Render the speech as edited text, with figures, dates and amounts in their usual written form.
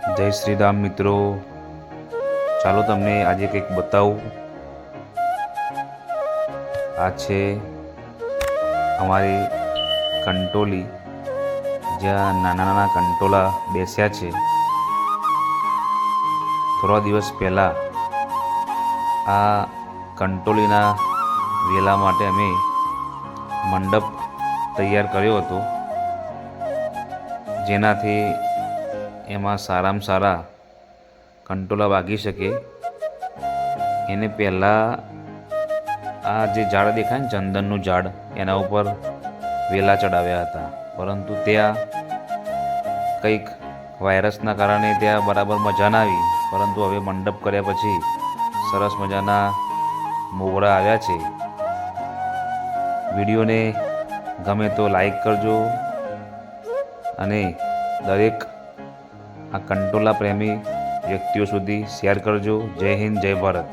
જય શ્રી રામ મિત્રો, ચાલો તમને આજે કંઈક બતાવું। આ છે અમારી કંટોલી, જ્યાં નાના નાના કંટોલા બેસ્યા છે। થોડા દિવસ પહેલાં આ કંટોલીના વેલા માટે અમે મંડપ તૈયાર કર્યો હતો, જેનાથી એમાં સારામાં સારા કંટોલા વાગી શકે। એને પહેલાં આ જે ઝાડ દેખાય ને, ચંદનનું ઝાડ, એના ઉપર વેલા ચડાવ્યા હતા, પરંતુ ત્યાં કંઈક વાયરસના કારણે ત્યાં બરાબર મજા ના આવી। પરંતુ હવે મંડપ કર્યા પછી સરસ મજાના મોગરા આવ્યા છે। વિડીયોને ગમે તો લાઈક કરજો અને દરેક આ કંટોલા પ્રેમી વ્યક્તિઓ સુધી શેર કરજો। જય હિન્દ, જય ભારત।